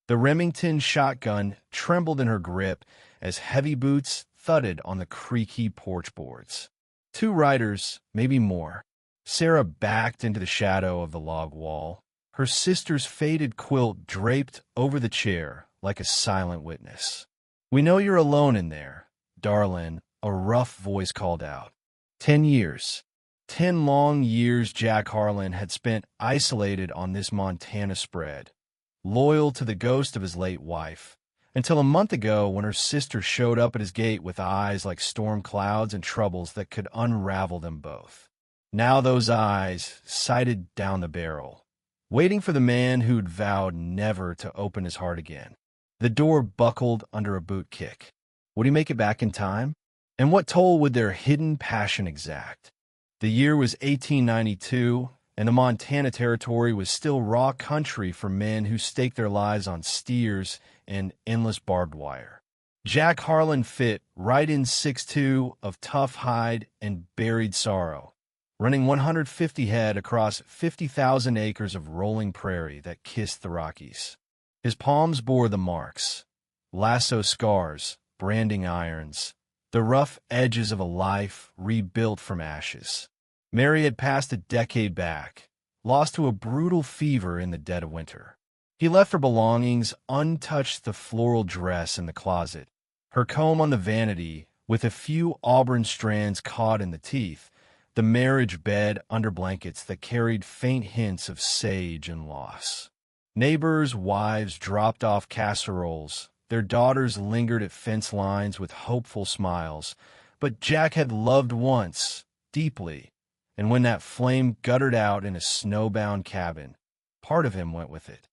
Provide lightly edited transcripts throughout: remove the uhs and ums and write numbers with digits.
The Remington shotgun trembled in her grip as heavy boots thudded on the creaky porch boards. 2 riders, maybe more. Sarah backed into the shadow of the log wall, her sister's faded quilt draped over the chair like a silent witness. "We know you're alone in there," Darlin, a rough voice called out. 10 years. 10 long years Jack Harlan had spent isolated on this Montana spread, loyal to the ghost of his late wife, until a month ago when her sister showed up at his gate with eyes like storm clouds and troubles that could unravel them both. Now those eyes sighted down the barrel, waiting for the man who'd vowed never to open his heart again. The door buckled under a boot kick. Would he make it back in time? And what toll would their hidden passion exact? The year was 1892, and the Montana Territory was still raw country for men who staked their lives on steers and endless barbed wire. Jack Harlan fit right in 6'2" of tough hide and buried sorrow, running 150 head across 50,000 acres of rolling prairie that kissed the Rockies. His palms bore the marks, lasso scars, branding irons, the rough edges of a life rebuilt from ashes. Mary had passed a decade back, lost to a brutal fever in the dead of winter. He left her belongings untouched, the floral dress in the closet, her comb on the vanity with a few auburn strands caught in the teeth, the marriage bed under blankets that carried faint hints of sage and loss. Neighbors' wives dropped off casseroles. Their daughters lingered at fence lines with hopeful smiles. But Jack had loved once, deeply, and when that flame guttered out in a snowbound cabin, part of him went with it.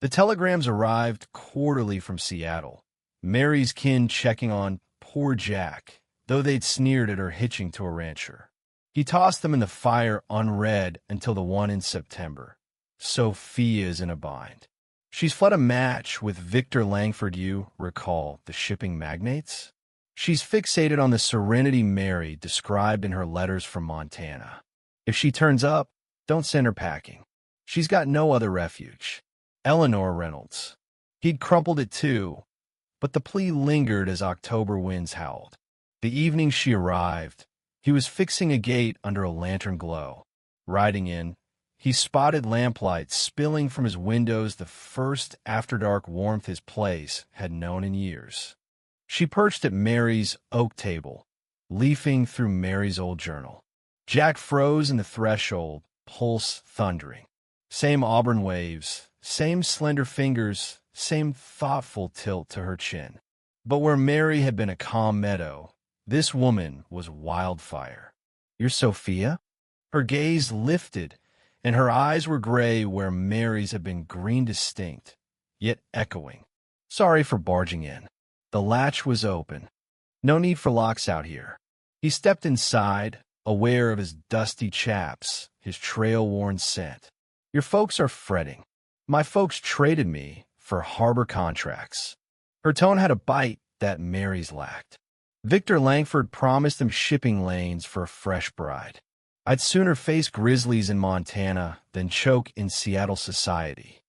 The telegrams arrived quarterly from Seattle, Mary's kin checking on poor Jack, though they'd sneered at her hitching to a rancher. He tossed them in the fire unread until the one in September. Sophia's in a bind. She's fled a match with Victor Langford, you recall, the shipping magnates? She's fixated on the Serenity Mary described in her letters from Montana. If she turns up, don't send her packing. She's got no other refuge. Eleanor Reynolds. He'd crumpled it too, but the plea lingered as October winds howled. The evening she arrived, he was fixing a gate under a lantern glow. Riding in, he spotted lamplight spilling from his windows, the first after-dark warmth his place had known in years. She perched at Mary's oak table, leafing through Mary's old journal. Jack froze in the threshold, pulse thundering. Same auburn waves, same slender fingers, same thoughtful tilt to her chin. But where Mary had been a calm meadow, this woman was wildfire. "You're Sophia?" Her gaze lifted, and her eyes were gray where Mary's had been green distinct, yet echoing. "Sorry for barging in." The latch was open. No need for locks out here. He stepped inside, aware of his dusty chaps, his trail-worn scent. "Your folks are fretting. My folks traded me for harbor contracts." Her tone had a bite that Mary's lacked. Victor Langford promised them shipping lanes for a fresh bride. "I'd sooner face grizzlies in Montana than choke in Seattle society."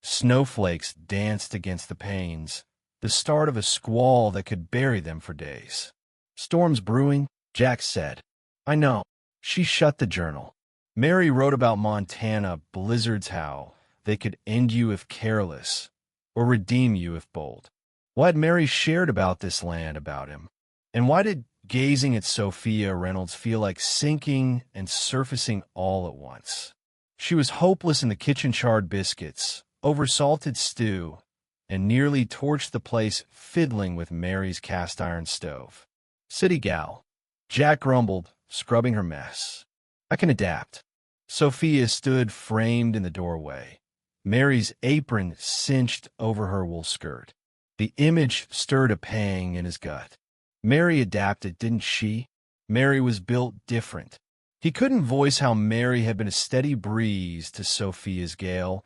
Snowflakes danced against the panes, the start of a squall that could bury them for days. "Storm's brewing," Jack said. "I know." She shut the journal. Mary wrote about Montana blizzards, how they could end you if careless, or redeem you if bold. Why had Mary shared about this land about him? And why did gazing at Sophia Reynolds feel like sinking and surfacing all at once? She was hopeless in the kitchen charred biscuits, over-salted stew, and nearly torched the place fiddling with Mary's cast-iron stove. "City gal," Jack grumbled, scrubbing her mess. "I can adapt." Sophia stood framed in the doorway, Mary's apron cinched over her wool skirt. The image stirred a pang in his gut. Mary adapted, didn't she? Mary was built different. He couldn't voice how Mary had been a steady breeze to Sophia's gale,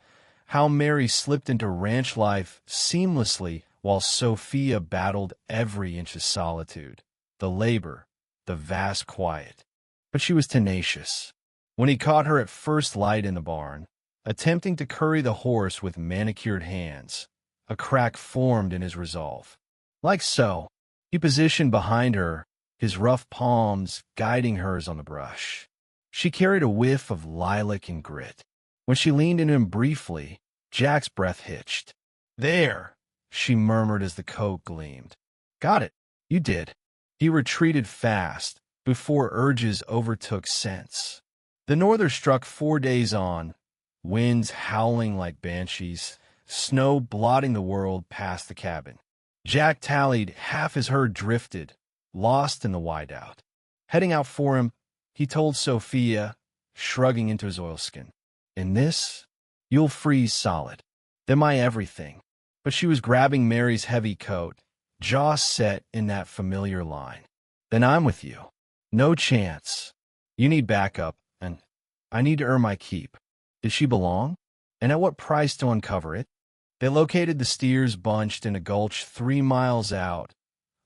how Mary slipped into ranch life seamlessly while Sophia battled every inch of solitude, the labor, the vast quiet. But she was tenacious. When he caught her at first light in the barn, attempting to curry the horse with manicured hands, A crack formed in his resolve. Like so, he positioned behind her, his rough palms guiding hers on the brush. She carried a whiff of lilac and grit. When she leaned into him briefly, Jack's breath hitched. "There," she murmured as the coat gleamed. "Got it. You did." He retreated fast, before urges overtook sense. The norther struck 4 days on, winds howling like banshees, snow blotting the world past the cabin. Jack tallied half his herd drifted, lost in the whiteout. Heading out for him, he told Sophia, shrugging into his oilskin, "In this, you'll freeze solid. Then my everything." But she was grabbing Mary's heavy coat, jaw set in that familiar line. "Then I'm with you. No chance. You need backup, and I need to earn my keep." Did she belong? And at what price to uncover it? They located the steers bunched in a gulch 3 miles out,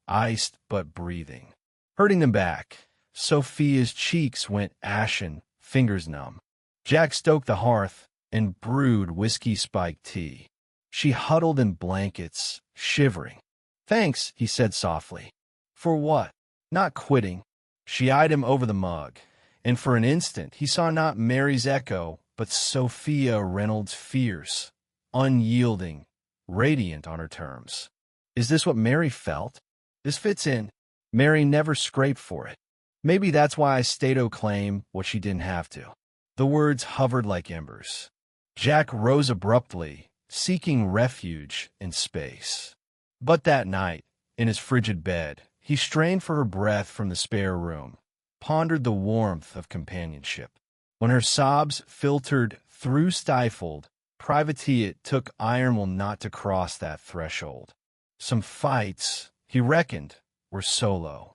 iced but breathing. Herding them back, Sophia's cheeks went ashen, fingers numb. Jack stoked the hearth and brewed whiskey-spiked tea. She huddled in blankets, shivering. "Thanks," he said softly. "For what?" "Not quitting." She eyed him over the mug, and for an instant he saw not Mary's echo, but Sophia Reynolds' fierce, unyielding, radiant on her terms. Is this what Mary felt? This fits in. Mary never scraped for it. Maybe that's why Stato claimed what she didn't have to. The words hovered like embers. Jack rose abruptly, seeking refuge in space. But that night, in his frigid bed, he strained for her breath from the spare room, pondered the warmth of companionship. When her sobs filtered through stifled, privateer it took iron will not to cross that threshold. Some fights, he reckoned, were solo.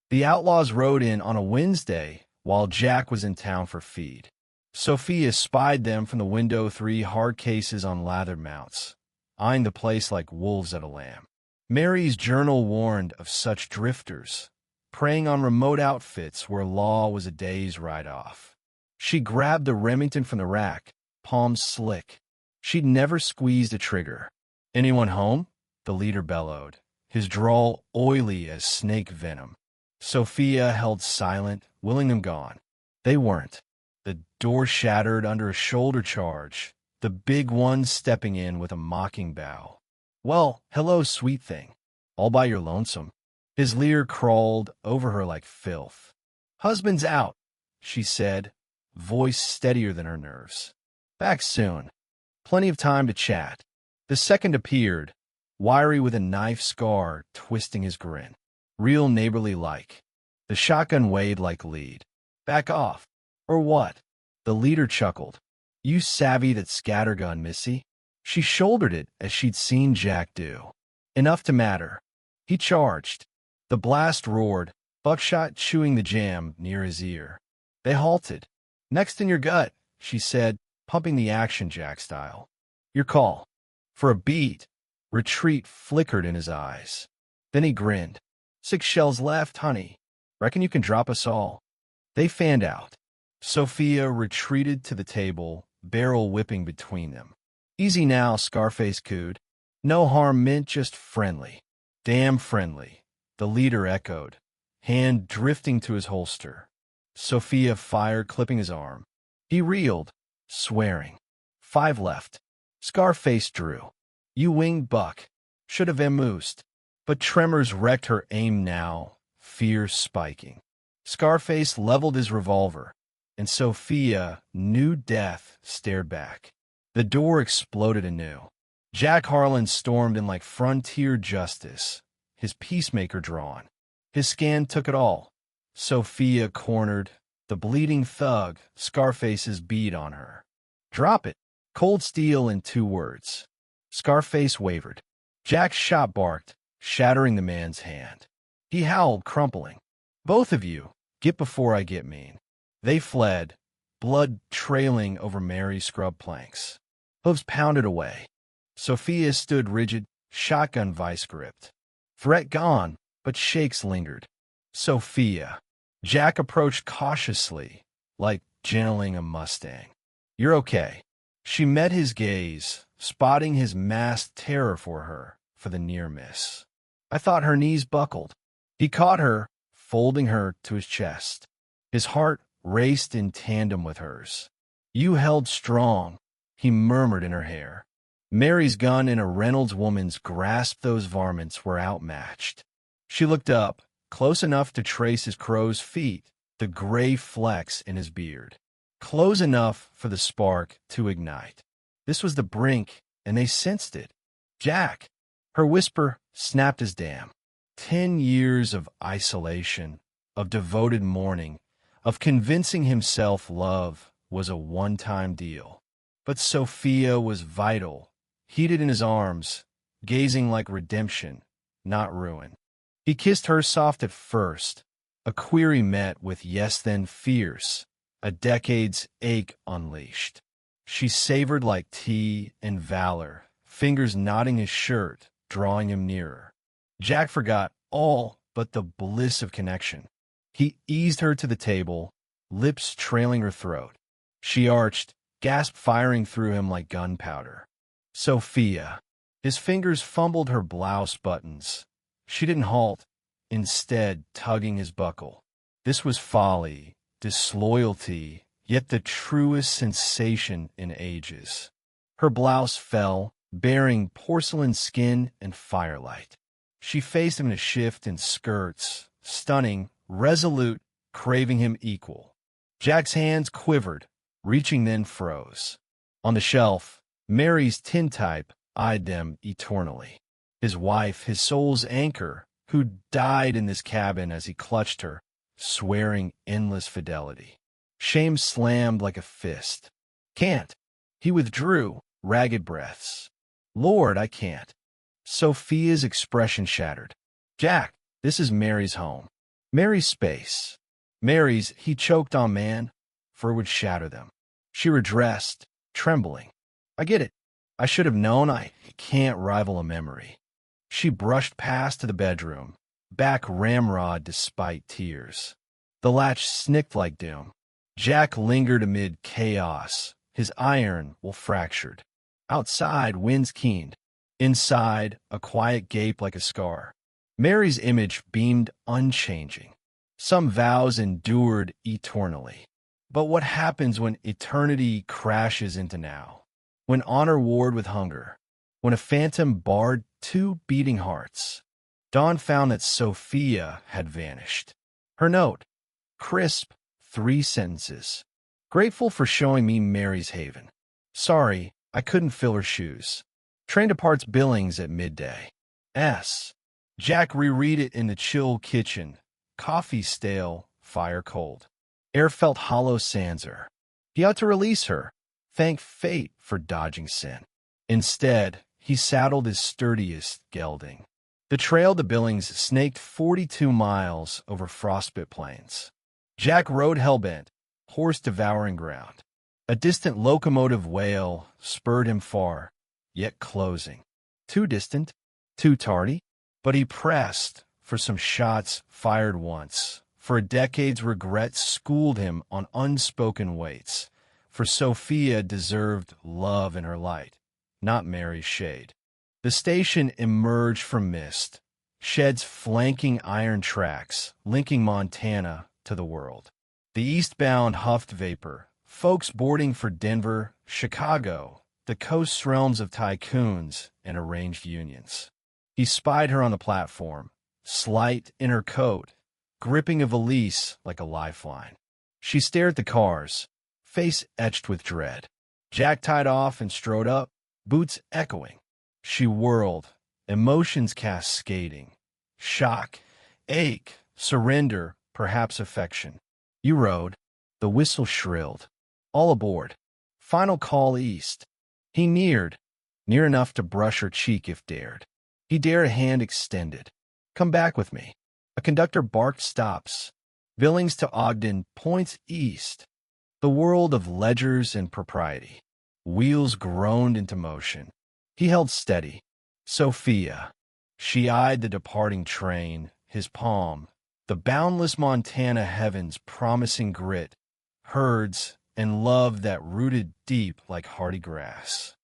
The outlaws rode in on a Wednesday while Jack was in town for feed. Sophia spied them from the window, 3 hard cases on lathered mounts, eyeing the place like wolves at a lamb. Mary's journal warned of such drifters, preying on remote outfits where law was a day's ride off. She grabbed the Remington from the rack, palms slick. She'd never squeezed a trigger. "Anyone home?" the leader bellowed, his drawl oily as snake venom. Sophia held silent, willing them gone. They weren't. The door shattered under a shoulder charge, the big one stepping in with a mocking bow. "Well, hello, sweet thing. All by your lonesome." His leer crawled over her like filth. "Husband's out," she said, voice steadier than her nerves. "Back soon. Plenty of time to chat." The second appeared, wiry with a knife scar twisting his grin. Real neighborly-like. The shotgun weighed like lead. "Back off." "Or what?" The leader chuckled. "You savvy that scattergun, missy?" She shouldered it as she'd seen Jack do. Enough to matter. He charged. The blast roared, buckshot chewing the jam near his ear. They halted. "Next in your gut," she said, pumping the action Jack style. "Your call." For a beat, retreat flickered in his eyes. Then he grinned. 6 shells left, honey. Reckon you can drop us all." They fanned out. Sophia retreated to the table, barrel whipping between them. "Easy now," Scarface cooed. "No harm meant, just friendly." "Damn friendly," the leader echoed, hand drifting to his holster. Sophia fired, clipping his arm. He reeled, swearing. 5 left. Scarface drew. "You winged buck. Should have vamoosed." But tremors wrecked her aim now, fear spiking. Scarface leveled his revolver, and Sophia, new death, stared back. The door exploded anew. Jack Harlan stormed in like frontier justice, his peacemaker drawn. His scan took it all. Sophia cornered, the bleeding thug, Scarface's bead on her. "Drop it." Cold steel in 2 words. Scarface wavered. Jack's shot barked, shattering the man's hand. He howled, crumpling. "Both of you, get before I get mean." They fled, blood trailing over Mary's scrub planks. Hooves pounded away. Sophia stood rigid, shotgun vice gripped. Threat gone, but shakes lingered. "Sophia." Jack approached cautiously, like gentling a Mustang. "You're okay." She met his gaze, spotting his masked terror for the near miss. I thought her knees buckled. He caught her, folding her to his chest. His heart raced in tandem with hers. You held strong, he murmured in her hair. Mary's gun and a Reynolds woman's grasp those varmints were outmatched. She looked up, close enough to trace his crow's feet, the gray flecks in his beard. Close enough for the spark to ignite. This was the brink, and they sensed it. Jack! Her whisper snapped his dam. 10 years of isolation, of devoted mourning, of convincing himself love was a one-time deal. But Sophia was vital, heated in his arms, gazing like redemption, not ruin. He kissed her soft at first, a query met with yes then fierce, a decade's ache unleashed. She savored like tea and valor, fingers knotting his shirt, drawing him nearer. Jack forgot all but the bliss of connection. He eased her to the table, lips trailing her throat. She arched, gasp firing through him like gunpowder. Sophia. His fingers fumbled her blouse buttons. She didn't halt, instead tugging his buckle. This was folly, disloyalty, yet the truest sensation in ages. Her blouse fell, bearing porcelain skin and firelight. She faced him in a shift in skirts, stunning, resolute, craving him equal. Jack's hands quivered, reaching then froze. On the shelf, Mary's tintype eyed them eternally. His wife, his soul's anchor, who died in this cabin as he clutched her, swearing endless fidelity. Shame slammed like a fist. Can't. He withdrew, ragged breaths. Lord, I can't. Sophia's expression shattered. Jack, this is Mary's home. Mary's space. Mary's, he choked on man, for it would shatter them. She redressed, trembling. I get it. I should have known I can't rival a memory. She brushed past to the bedroom, back ramrod despite tears. The latch snicked like doom. Jack lingered amid chaos, his iron wool fractured. Outside, winds keened. Inside, a quiet gape like a scar. Mary's image beamed unchanging. Some vows endured eternally. But what happens when eternity crashes into now? When honor warred with hunger? When a phantom barred 2 beating hearts? Dawn found that Sophia had vanished. Her note, crisp, 3 sentences. Grateful for showing me Mary's haven. Sorry, I couldn't fill her shoes. Train departs Billings at midday. S. Jack reread it in the chill kitchen. Coffee stale, fire cold. Air felt hollow sans her. He ought to release her, thank fate for dodging sin. Instead, he saddled his sturdiest gelding. The trail to Billings snaked 42 miles over frostbit plains. Jack rode hellbent, horse devouring ground. A distant locomotive wail spurred him far, yet closing. Too distant, too tardy, but he pressed for some shots fired once, for a decade's regret schooled him on unspoken weights, for Sophia deserved love in her light, not Mary's shade. The station emerged from mist, sheds flanking iron tracks, linking Montana to the world. The eastbound huffed vapor, folks boarding for Denver, Chicago, the coast realms of tycoons and arranged unions. He spied her on the platform, slight in her coat, gripping a valise like a lifeline. She stared at the cars, face etched with dread. Jack tied off and strode up, boots echoing. She whirled, emotions cascading. Shock, ache, surrender, perhaps affection. You rode. The whistle shrilled. All aboard. Final call east. He neared, near enough to brush her cheek if dared. He dared a hand extended. Come back with me. A conductor barked stops. Billings to Ogden points east. The world of ledgers and propriety. Wheels groaned into motion. He held steady. Sophia. She eyed the departing train, his palm, the boundless Montana heavens promising grit, herds, and love that rooted deep like hardy grass.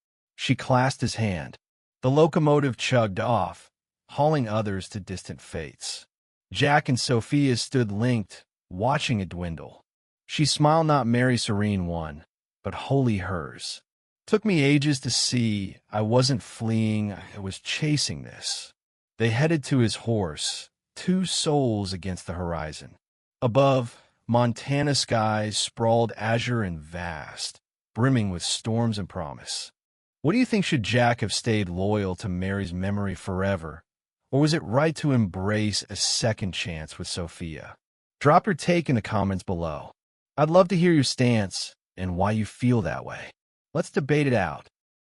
She clasped his hand. The locomotive chugged off, hauling others to distant fates. Jack and Sophia stood linked, watching it dwindle. She smiled, not Mary Serene one, but wholly hers. Took me ages to see I wasn't fleeing, I was chasing this. They headed to his horse, two souls against the horizon. Above, Montana skies sprawled azure and vast, brimming with storms and promise. What do you think? Should Jack have stayed loyal to Mary's memory forever, or was it right to embrace a second chance with Sophia? Drop your take in the comments below. I'd love to hear your stance and why you feel that way. Let's debate it out.